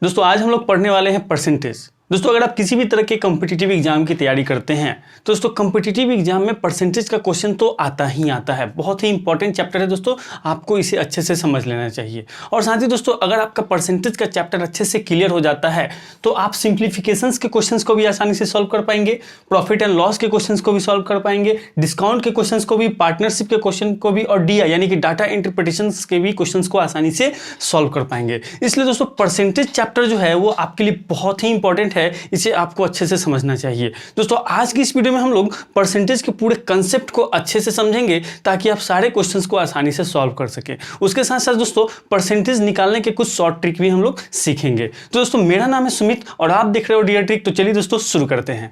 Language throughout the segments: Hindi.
दोस्तों आज हम लोग पढ़ने वाले हैं परसेंटेज। दोस्तों अगर आप किसी भी तरह के कॉम्पिटिटिव एग्जाम की तैयारी करते हैं तो दोस्तों कॉम्पिटिटिव एग्जाम में परसेंटेज का क्वेश्चन तो आता ही आता है। बहुत ही इंपॉर्टेंट चैप्टर है दोस्तों, आपको इसे अच्छे से समझ लेना चाहिए। और साथ ही दोस्तों अगर आपका परसेंटेज का चैप्टर अच्छे से क्लियर हो जाता है तो आप सिंप्लीफिकेशंस के क्वेश्चंस को भी आसानी से सॉल्व कर पाएंगे, प्रॉफिट एंड लॉस के क्वेश्चंस को भी सॉल्व कर पाएंगे, डिस्काउंट के क्वेश्चंस को भी, पार्टनरशिप के क्वेश्चन को भी, और DI यानी कि डाटा इंटरप्रिटेशन के भी क्वेश्चंस को आसानी से सॉल्व कर पाएंगे। इसलिए दोस्तों परसेंटेज चैप्टर जो है वो आपके लिए बहुत ही इंपॉर्टेंट है, इसे आपको अच्छे से समझना चाहिए। दोस्तों आज की इस वीडियो में हम लोग परसेंटेज के पूरे कंसेप्ट को अच्छे से समझेंगे ताकि आप सारे क्वेश्चंस को आसानी से सॉल्व कर सकें। उसके साथ साथ दोस्तों परसेंटेज निकालने के कुछ शॉर्ट ट्रिक भी हम लोग सीखेंगे। तो दोस्तों मेरा नाम है सुमित और आप देख रहे हो डियर ट्रिक। तो चलिए दोस्तों शुरू करते हैं।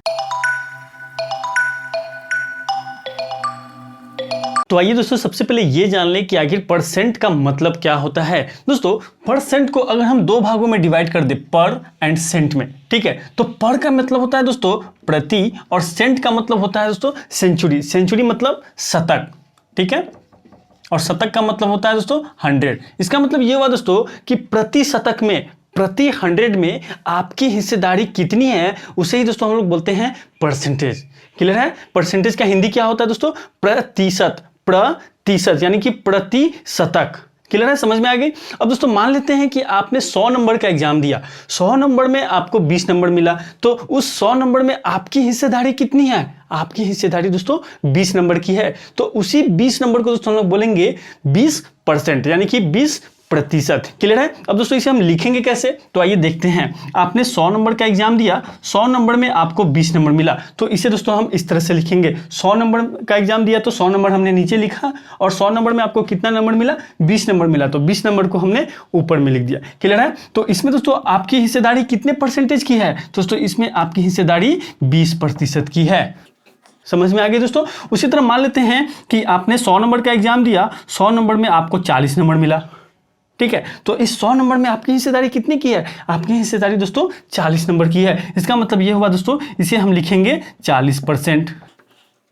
तो आइए दोस्तों सबसे पहले ये जान लें कि आखिर परसेंट का मतलब क्या होता है। दोस्तों परसेंट को अगर हम दो भागों में डिवाइड कर दे, पर एंड सेंट में, ठीक है, तो पर का मतलब होता है दोस्तों प्रति और सेंट का मतलब होता है दोस्तों सेंचुरी। सेंचुरी मतलब शतक, ठीक है, और शतक का मतलब होता है दोस्तों 100। इसका मतलब ये हुआ दोस्तों कि प्रति शतक में, प्रति 100 में आपकी हिस्सेदारी कितनी है, उसे ही दोस्तों हम लोग बोलते हैं परसेंटेज। क्लियर है? परसेंटेज का हिंदी क्या होता है दोस्तों? प्रतिशत। प्रतिशत यानी कि प्रति शतक। क्लियर है? समझ में आ गई? अब दोस्तों मान लेते हैं कि आपने 100 नंबर का एग्जाम दिया, 100 नंबर में आपको 20 नंबर मिला, तो उस 100 नंबर में आपकी हिस्सेदारी कितनी है? आपकी हिस्सेदारी दोस्तों 20 नंबर की है। तो उसी 20 नंबर को दोस्तों हम लोग बोलेंगे 20% यानी कि 20%। क्लियर है? अब दोस्तों इसे हम लिखेंगे कैसे, तो आइए देखते हैं। आपने 100 नंबर का एग्जाम दिया, 100 नंबर में आपको 20 नंबर मिला, तो इसे दोस्तों हम इस तरह से लिखेंगे। 100 नंबर का एग्जाम दिया तो 100 नंबर हमने नीचे लिखा, और 100 नंबर में आपको कितना नंबर मिला? 20 नंबर मिला, तो 20 नंबर को हमने ऊपर में लिख दिया। क्लियर है? तो इसमें दोस्तों आपकी हिस्सेदारी कितने परसेंटेज की है? दोस्तों इसमें आपकी हिस्सेदारी 20% की है। समझ में आ गई दोस्तों? उसी तरह मान लेते हैं कि आपने 100 नंबर का एग्जाम दिया, 100 नंबर में आपको 40 नंबर मिला, ठीक है, तो इस 100 नंबर में आपकी हिस्सेदारी कितनी की है? आपकी हिस्सेदारी दोस्तों 40 नंबर की है। इसका मतलब ये हुआ दोस्तों, इसे हम लिखेंगे 40%।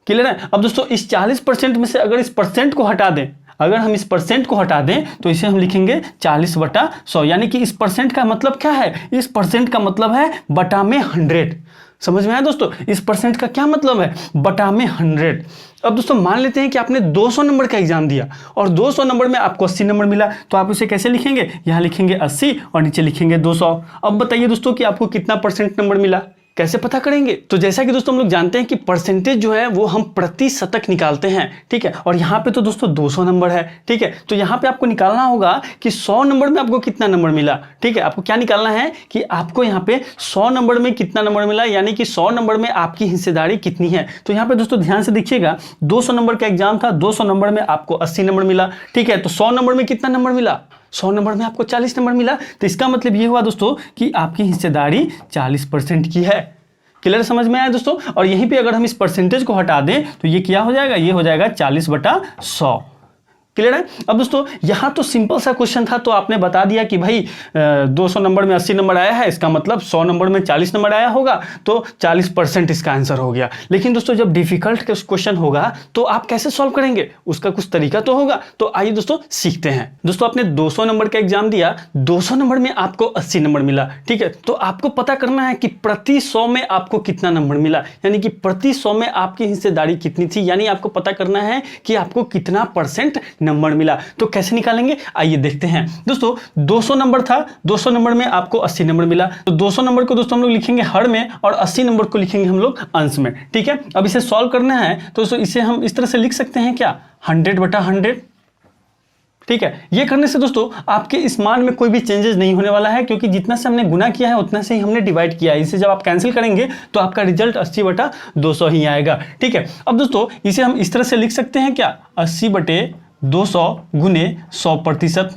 क्लियर है? अब दोस्तों इस 40% में से अगर इस परसेंट को हटा दें, अगर हम इस परसेंट को हटा दें तो इसे हम लिखेंगे 40/100, यानी कि इस परसेंट का मतलब क्या है? इस परसेंट का मतलब है बटा में 100। समझ में आया दोस्तों? इस परसेंट का क्या मतलब है? बटा में 100। अब दोस्तों मान लेते हैं कि आपने 200 नंबर का एग्जाम दिया और 200 नंबर में आपको 80 नंबर मिला, तो आप उसे कैसे लिखेंगे? यहाँ लिखेंगे 80 और नीचे लिखेंगे 200। अब बताइए दोस्तों कि आपको कितना परसेंट नंबर मिला, कैसे पता करेंगे? तो जैसा कि दोस्तों हम लोग जानते हैं कि परसेंटेज जो है वो हम प्रति शतक निकालते हैं, ठीक है, और यहाँ पे तो दोस्तों 200 नंबर है, ठीक है, तो यहाँ पे आपको निकालना होगा कि 100 नंबर में आपको कितना नंबर मिला, ठीक है। आपको क्या निकालना है कि आपको यहाँ पे 100 नंबर में कितना नंबर मिला, यानी कि 100 नंबर में आपकी हिस्सेदारी कितनी है। तो यहाँ पे दोस्तों ध्यान से देखिएगा, 200 नंबर का एग्जाम था, 200 नंबर में आपको 80 नंबर मिला, ठीक है, तो 100 नंबर में कितना नंबर मिला? 100 नंबर में आपको 40 नंबर मिला। तो इसका मतलब ये हुआ दोस्तों कि आपकी हिस्सेदारी 40% की है। क्लियर समझ में आया दोस्तों? और यहीं पे अगर हम इस परसेंटेज को हटा दें तो ये क्या हो जाएगा? ये हो जाएगा 40/100। क्लियर है? अब दोस्तों यहाँ तो सिंपल सा क्वेश्चन था, तो आपने बता दिया कि भाई 200 नंबर में 80 नंबर आया है, इसका मतलब 100 नंबर में 40 नंबर आया होगा, तो 40% इसका आंसर हो गया। लेकिन दोस्तों जब डिफिकल्ट क्वेश्चन होगा तो आप कैसे सॉल्व करेंगे? उसका कुछ तरीका तो होगा। तो आइए दोस्तों सीखते हैं। दोस्तों आपने 200 नंबर का एग्जाम दिया, 200 नंबर में आपको 80 नंबर मिला, ठीक है, तो आपको पता करना है कि प्रति 100 में आपको कितना नंबर मिला, यानी कि प्रति 100 में आपकी हिस्सेदारी कितनी थी, यानी आपको पता करना है कि आपको कितना परसेंट नंबर मिला। तो कैसे निकालेंगे आइए देखते हैं। दोस्तों 200 नंबर था, 200 नंबर में आपको 80 नंबर मिला, तो 200 नंबर को दोस्तों हम लोग लिखेंगे हर में और 80 नंबर को लिखेंगे हम लोग अंश में, ठीक है। अब इसे सॉल्व करना है तो दोस्तों इसे हम इस तरह से लिख सकते हैं क्या? 100/100, ठीक है। ये करने से दोस्तों आपके इस मान में कोई भी चेंजेस नहीं होने वाला है, क्योंकि जितना से हमने गुना किया है उतना से ही हमने डिवाइड किया है। इसे जब आप कैंसिल करेंगे तो आपका रिजल्ट 80/200 ही आएगा, ठीक है। अब दोस्तों इसे हम इस तरह से लिख सकते हैं क्या? 80/200 गुने 100%,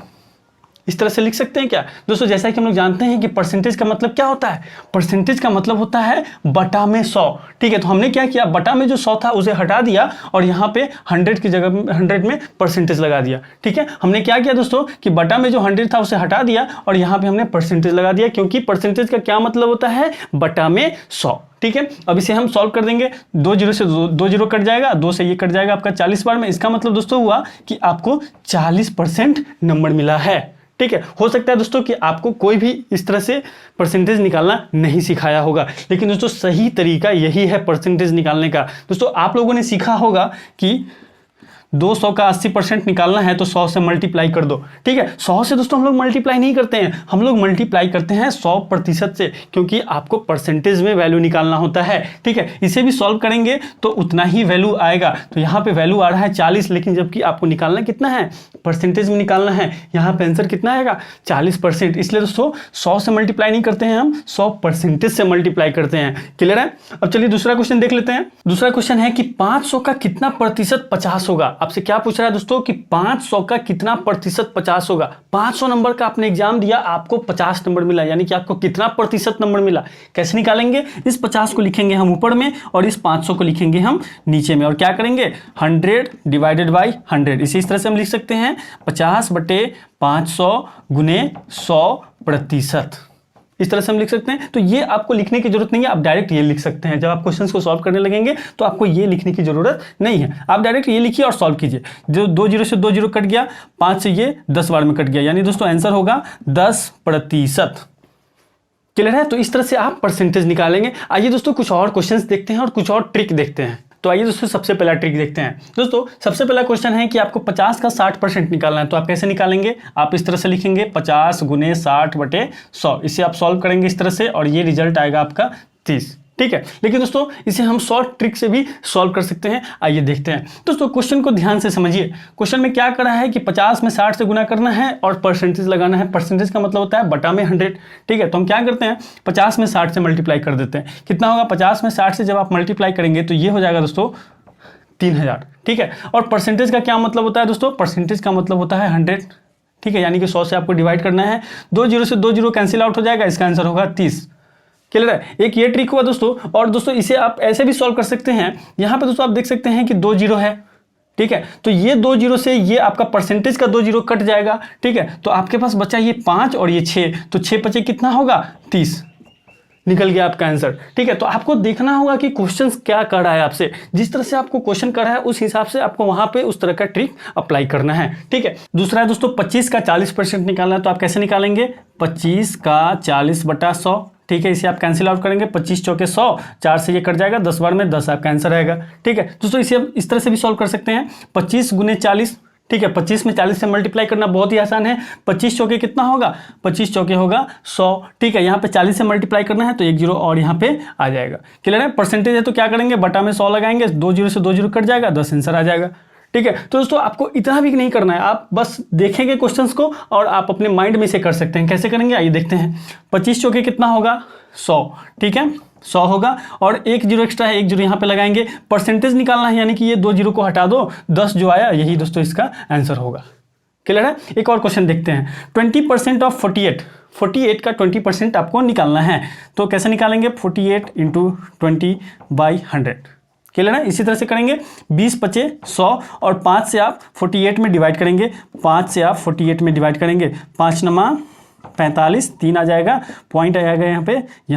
इस तरह से लिख सकते हैं क्या? दोस्तों जैसा कि हम लोग जानते हैं कि परसेंटेज का मतलब क्या होता है? परसेंटेज का मतलब होता है बटा में 100, ठीक है। तो हमने क्या किया? बटा में जो 100 था उसे हटा दिया और यहाँ पे 100 की जगह 100 में परसेंटेज लगा दिया, ठीक है। हमने क्या किया दोस्तों कि बटा में जो 100 था उसे हटा दिया और यहाँ पे हमने परसेंटेज लगा दिया, क्योंकि परसेंटेज का क्या मतलब होता है? बटा में 100, ठीक है। अब इसे हम सॉल्व कर देंगे, 2 जीरो से 2 जीरो कट जाएगा, 2 से ये कट जाएगा आपका 40 बार में। इसका मतलब दोस्तों हुआ कि आपको 40% नंबर मिला है, ठीक है, हो सकता है दोस्तों कि आपको कोई भी इस तरह से परसेंटेज निकालना नहीं सिखाया होगा, लेकिन दोस्तों सही तरीका यही है परसेंटेज निकालने का। दोस्तों आप लोगों ने सीखा होगा कि 200 का 80% निकालना है तो 100 से मल्टीप्लाई कर दो। ठीक है, 100 से दोस्तों हम लोग मल्टीप्लाई नहीं करते हैं, हम लोग मल्टीप्लाई करते हैं 100% से, क्योंकि आपको परसेंटेज में वैल्यू निकालना होता है। ठीक है, इसे भी सॉल्व करेंगे तो उतना ही वैल्यू आएगा। तो यहाँ पे वैल्यू आ रहा है 40, लेकिन जबकि आपको निकालना कितना है, परसेंटेज में निकालना है। यहाँ पे आंसर कितना आएगा, 40%। इसलिए दोस्तों 100 से मल्टीप्लाई नहीं करते हैं, हम 100% से मल्टीप्लाई करते हैं। क्लियर है? अब चलिए दूसरा क्वेश्चन देख लेते हैं। दूसरा क्वेश्चन है कि 500 का कितना प्रतिशत 50 होगा। आपसे क्या पूछ रहा है दोस्तों कि 500 का कितना प्रतिशत 50 होगा। 500 नंबर का आपने एग्जाम दिया, आपको 50 नंबर मिला, यानी कि आपको कितना प्रतिशत नंबर मिला। कैसे निकालेंगे, इस 50 को लिखेंगे हम ऊपर में और इस 500 को लिखेंगे हम नीचे में, और क्या करेंगे 100 डिवाइडेड बाई 100। इसी तरह से हम लिख सकते हैं 50/500 गुने 100%। इस तरह से हम लिख सकते हैं। तो ये आपको लिखने की जरूरत नहीं है, आप डायरेक्ट ये लिख सकते हैं। जब आप क्वेश्चंस को सॉल्व करने लगेंगे तो आपको ये लिखने की जरूरत नहीं है, आप डायरेक्ट ये लिखिए और सॉल्व कीजिए। जो 2 0 से 2 0 कट गया, 5 से ये 10 बार में कट गया, यानी दोस्तों आंसर होगा 10%। क्लियर है? तो इस तरह से आप परसेंटेज निकालेंगे। आइए दोस्तों कुछ और क्वेश्चंस देखते हैं और कुछ और ट्रिक देखते हैं। तो आइए दोस्तों सबसे पहला ट्रिक देखते हैं। दोस्तों सबसे पहला क्वेश्चन है कि आपको 50 का 60% निकालना है। तो आप कैसे निकालेंगे, आप इस तरह से लिखेंगे 50 गुने 60/100। इसे आप सॉल्व करेंगे इस तरह से और ये रिजल्ट आएगा आपका 30। ठीक है, लेकिन दोस्तों इसे हम शॉर्ट ट्रिक से भी सॉल्व कर सकते हैं। आइए देखते हैं। दोस्तों क्वेश्चन को ध्यान से समझिए। क्वेश्चन में क्या करा है कि 50 में 60 से गुना करना है और परसेंटेज लगाना है। परसेंटेज का मतलब होता है बटा में 100। ठीक है, तो हम क्या करते हैं 50 में 60 से मल्टीप्लाई कर देते हैं। कितना होगा, 50 में 60 से जब आप मल्टीप्लाई करेंगे तो ये हो जाएगा दोस्तों 3000। ठीक है, और परसेंटेज का क्या मतलब होता है दोस्तों, परसेंटेज का मतलब होता है 100। ठीक है, यानी कि 100 से आपको डिवाइड करना है। 2 0 से 2 0 कैंसिल आउट हो जाएगा, इसका आंसर होगा 30। क्लियर है? एक ये ट्रिक हुआ दोस्तों। और दोस्तों इसे आप ऐसे भी सॉल्व कर सकते हैं। यहाँ पे दोस्तों आप देख सकते हैं कि 2 0 है। ठीक है, तो ये 2 0 से ये आपका परसेंटेज का 2 0 कट जाएगा। ठीक है, तो आपके पास बचा ये 5 और ये 6, तो 6 बचे कितना होगा 30। निकल गया आपका आंसर। ठीक है, तो आपको देखना होगा कि क्वेश्चन क्या कर रहा है आपसे। जिस तरह से आपको क्वेश्चन कर रहा है उस हिसाब से आपको वहां पे उस तरह का ट्रिक अप्लाई करना है। ठीक है, दूसरा है दोस्तों 25 का 40% निकालना है। तो आप कैसे निकालेंगे, 25 का 40/100। ठीक है, इसे आप कैंसिल आउट करेंगे, 25 चौके 100, 4 से ये कट जाएगा, 10 बार में 10 आपका आंसर आएगा। ठीक है दोस्तों, इसे आप इस तरह से भी सॉल्व कर सकते हैं 25 गुने 40। ठीक है, 25 में 40 से मल्टीप्लाई करना बहुत ही आसान है। 25 चौके कितना होगा, 25 चौके होगा 100। ठीक है, यहाँ पे 40 से मल्टीप्लाई करना है तो 1 0 और यहाँ पे आ जाएगा। क्लियर है? परसेंटेज है तो क्या करेंगे, बटा में 100 लगाएंगे, 2 0 से 2 0 कट जाएगा, 10 आंसर आ जाएगा। ठीक है, तो दोस्तों आपको इतना भी नहीं करना है, आप बस देखेंगे क्वेश्चंस को और आप अपने माइंड में से कर सकते हैं। कैसे करेंगे आइए देखते हैं। 25 चौके कितना होगा 100। ठीक है, 100 होगा और 1 0 एक्स्ट्रा है, 1 0 यहाँ पे लगाएंगे। परसेंटेज निकालना है, यानी कि ये 2 0 को हटा दो, 10 जो आया यही दोस्तों इसका आंसर होगा। क्लियर है? एक और क्वेश्चन देखते हैं। 20% ऑफ 48 का 20% आपको निकालना है। तो कैसे निकालेंगे, 48 × 20/100। क्लियर है? इसी तरह से करेंगे। 20 बचे 100 और 5 से आप 48 में डिवाइड करेंगे। 5 से आप 48 में डिवाइड करेंगे, 5 नमा 45, 3 आ जाएगा, पॉइंट आ जाएगा यहाँ पे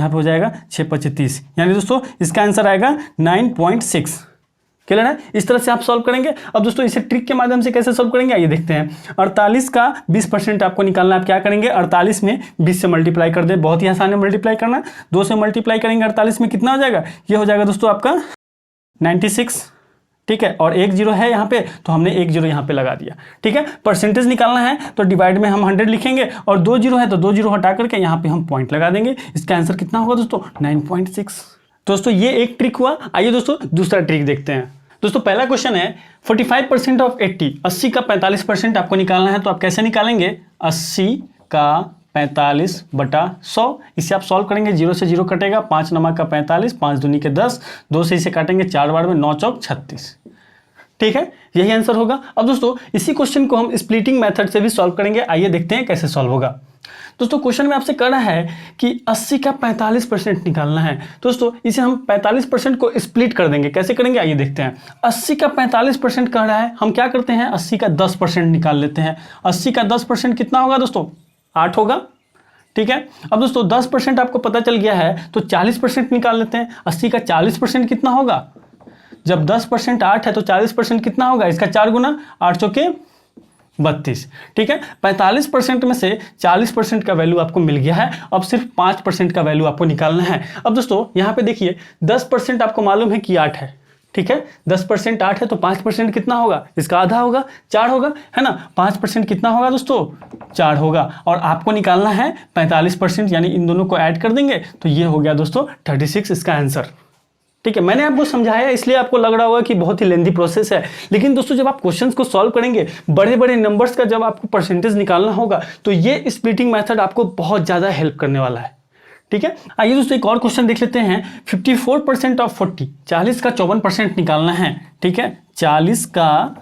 हो जाएगा 6 5 30, यानी दोस्तों इसका आंसर आएगा 9.6। क्लियर है? इस तरह से आप सॉल्व करेंगे। अब दोस्तों इसे ट्रिक के माध्यम से कैसे सॉल्व करेंगे आइए देखते हैं। 48 का 20% आपको निकालना है। आप क्या करेंगे, 48 में 20 से मल्टीप्लाई कर दे, बहुत ही आसान है मल्टीप्लाई करना। 2 से मल्टीप्लाई करेंगे 48 में कितना हो जाएगा, ये हो जाएगा दोस्तों आपका 96। ठीक है, और 1 0 है यहाँ पे तो हमने 1 0 यहाँ पे लगा दिया। ठीक है, परसेंटेज निकालना है तो डिवाइड में हम 100 लिखेंगे और 2 0 है तो 2 0 हटा करके यहाँ पे हम पॉइंट लगा देंगे। इसका आंसर कितना होगा दोस्तों 9.6। दोस्तों ये एक ट्रिक हुआ। आइए दोस्तों दूसरा ट्रिक देखते हैं। दोस्तों पहला क्वेश्चन है 45% ऑफ 80 का 45% आपको निकालना है। तो आप कैसे निकालेंगे, 80 का 45/100। इसे आप सॉल्व करेंगे, 0 से 0 कटेगा, 5 नमा का 45, 5 दूनी के 10, 2 से इसे काटेंगे 4 बार में, 9 चौक 36। ठीक है, यही आंसर होगा। अब दोस्तों इसी क्वेश्चन को हम स्प्लिटिंग मेथड से भी सॉल्व करेंगे। आइए देखते हैं कैसे सॉल्व होगा। दोस्तों क्वेश्चन में आपसे कह रहा है कि 80 का 45% निकालना है। दोस्तों इसे हम 45% को स्प्लिट कर देंगे। कैसे करेंगे आइए देखते हैं। 80 का 45% कह रहा है, हम क्या करते हैं 80 का 10% निकाल लेते हैं। 80 का 10% कितना होगा दोस्तों, 8 होगा। ठीक है, अब दोस्तों 10% आपको पता चल गया है तो 40% निकाल लेते हैं। 80 का 40% कितना होगा, जब 10% 8 है तो 40% कितना होगा, इसका 4 गुना, 8 चौके 32। ठीक है, 45% में से 40% का वैल्यू आपको मिल गया है। अब सिर्फ 5% का वैल्यू आपको निकालना है। अब दोस्तों यहाँ पे देखिए 10% आपको मालूम है कि 8 है। ठीक है, 10% 8 है तो 5% कितना होगा, इसका आधा होगा, 4 होगा, है ना। 5% कितना होगा दोस्तों, 4 होगा। और आपको निकालना है 45%, यानी इन दोनों को ऐड कर देंगे तो ये हो गया दोस्तों 36 इसका आंसर। ठीक है, मैंने आपको समझाया इसलिए आपको लग रहा होगा कि बहुत ही लेंथी प्रोसेस है, लेकिन दोस्तों जब आप क्वेश्चंस को सॉल्व करेंगे, बड़े बड़े नंबर्स का जब आपको परसेंटेज निकालना होगा, तो ये स्प्लिटिंग मेथड आपको बहुत ज़्यादा हेल्प करने वाला है। ठीक है, आइए दोस्तों एक और क्वेश्चन देख लेते हैं। 54% ऑफ 40, 40 का 54% निकालना है। ठीक है, 40 का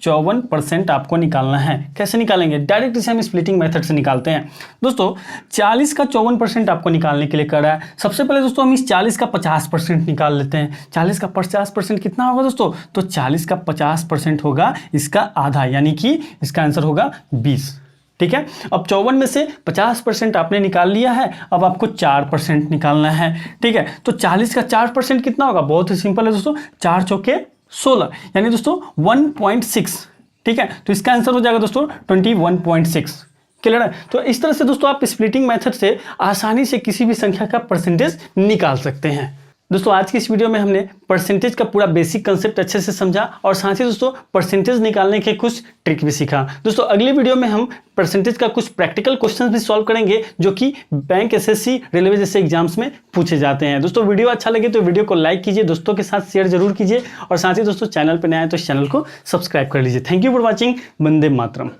54% आपको निकालना है। कैसे निकालेंगे, डायरेक्ट इसे हम स्प्लिटिंग मेथड से निकालते हैं। दोस्तों 40 का 54% आपको निकालने के लिए कर रहा है। सबसे पहले दोस्तों हम इस 40 का 50% निकाल लेते हैं। 40 का 50% कितना होगा दोस्तों, तो 40 का 50% होगा इसका आधा, यानी कि इसका आंसर होगा 20। ठीक है, अब 54 में से 50% आपने निकाल लिया है, अब आपको 4% निकालना है। ठीक है, तो 40 का 4% कितना होगा, बहुत ही सिंपल है दोस्तों, 4 चौके 16, यानी दोस्तों 1.6। ठीक है, तो इसका आंसर हो जाएगा दोस्तों 21.6। क्लियर है। तो इस तरह से दोस्तों आप स्प्लिटिंग मेथड से आसानी से किसी भी संख्या का परसेंटेज निकाल सकते हैं। दोस्तों आज की इस वीडियो में हमने परसेंटेज का पूरा बेसिक कंसेप्ट अच्छे से समझा और साथ ही दोस्तों परसेंटेज निकालने के कुछ ट्रिक भी सीखा। दोस्तों अगली वीडियो में हम परसेंटेज का कुछ प्रैक्टिकल क्वेश्चंस भी सॉल्व करेंगे, जो कि बैंक, एसएससी, रेलवे जैसे एग्जाम्स में पूछे जाते हैं। दोस्तों वीडियो अच्छा लगे तो वीडियो को लाइक कीजिए, दोस्तों के साथ शेयर जरूर कीजिए और साथ ही दोस्तों चैनल पर नए आए तो इस चैनल को सब्सक्राइब कर लीजिए। Thank you for watching. Vande Mataram.